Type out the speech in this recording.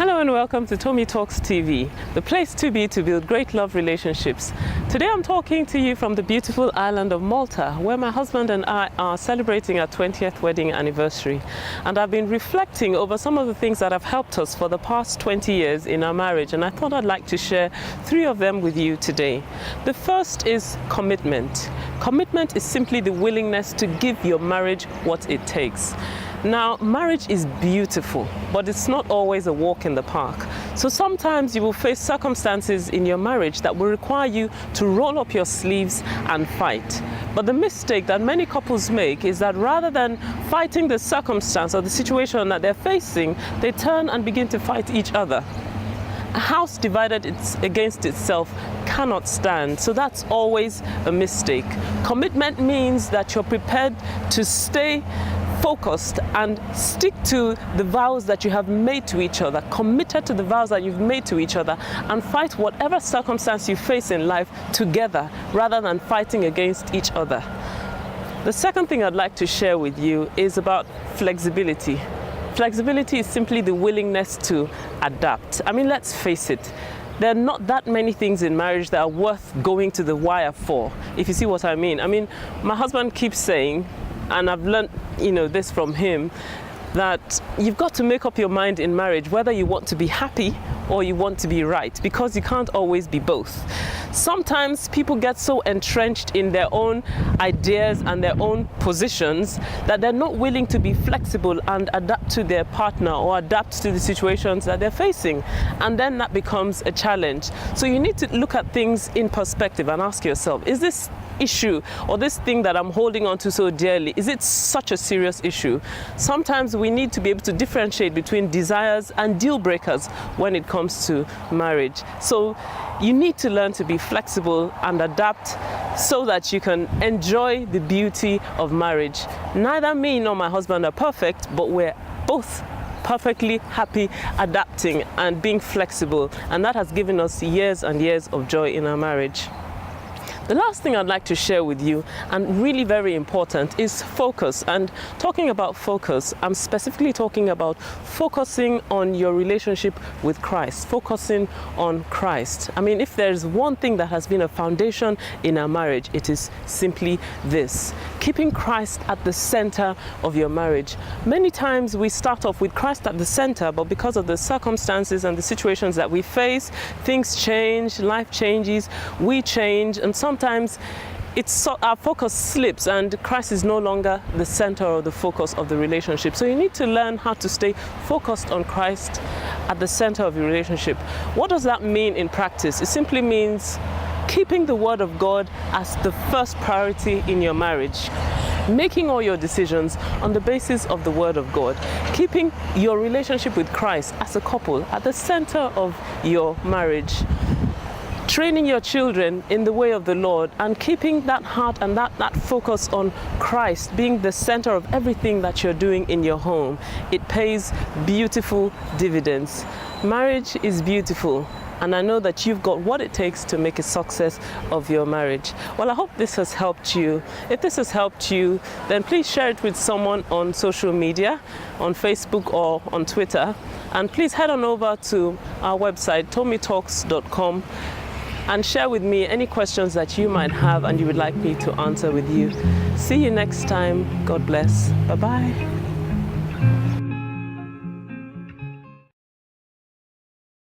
Hello and welcome to Tomi Talks TV, the place to be to build great love relationships. Today I'm talking to you from the beautiful island of Malta, where my husband and I are celebrating our 20th wedding anniversary. And I've been reflecting over some of the things that have helped us for the past 20 years in our marriage, and I thought I'd like to share 3 of them with you today. The first is commitment. Commitment is simply the willingness to give your marriage what it takes. Now, marriage is beautiful, but it's not always a walk in the park. So sometimes you will face circumstances in your marriage that will require you to roll up your sleeves and fight. But the mistake that many couples make is that rather than fighting the circumstance or the situation that they're facing, they turn and begin to fight each other. A house divided against itself cannot stand, so that's always a mistake. Commitment means that you're prepared to stay focused and stick to the vows that you have made to each other, committed to the vows that you've made to each other, and fight whatever circumstance you face in life together rather than fighting against each other. The second thing I'd like to share with you is about flexibility. Flexibility is simply the willingness to adapt. I mean, let's face it, there are not that many things in marriage that are worth going to the wire for, if you see what I mean. I mean, my husband keeps saying, and I've learned, this from him, that you've got to make up your mind in marriage whether you want to be happy or you want to be right, because you can't always be both. Sometimes people get so entrenched in their own ideas and their own positions that they're not willing to be flexible and adapt to their partner or adapt to the situations that they're facing. And then that becomes a challenge. So you need to look at things in perspective and ask yourself, is this issue or this thing that I'm holding on to so dearly, is it such a serious issue? Sometimes we need to be able to differentiate between desires and deal breakers when it comes to marriage. So you need to learn to be flexible and adapt so that you can enjoy the beauty of marriage. Neither me nor my husband are perfect, but we're both perfectly happy adapting and being flexible, and that has given us years and years of joy in our marriage. The last thing I'd like to share with you, and really very important, is focus. And talking about focus, I'm specifically talking about focusing on your relationship with Christ, focusing on Christ. I mean, if there's one thing that has been a foundation in our marriage, it is simply this: keeping Christ at the center of your marriage. Many times we start off with Christ at the center, but because of the circumstances and the situations that we face, things change, life changes, we change, and sometimes our focus slips and Christ is no longer the center or the focus of the relationship. So you need to learn how to stay focused on Christ at the center of your relationship. What does that mean in practice? It simply means keeping the Word of God as the first priority in your marriage. Making all your decisions on the basis of the Word of God. Keeping your relationship with Christ as a couple at the center of your marriage. Training your children in the way of the Lord and keeping that heart and that focus on Christ being the center of everything that you're doing in your home. It pays beautiful dividends. Marriage is beautiful, and I know that you've got what it takes to make a success of your marriage. Well, I hope this has helped you. If this has helped you, then please share it with someone on social media, on Facebook or on Twitter. And please head on over to our website, tomitalks.com, and share with me any questions that you might have and you would like me to answer with you. See you next time. God bless. Bye-bye.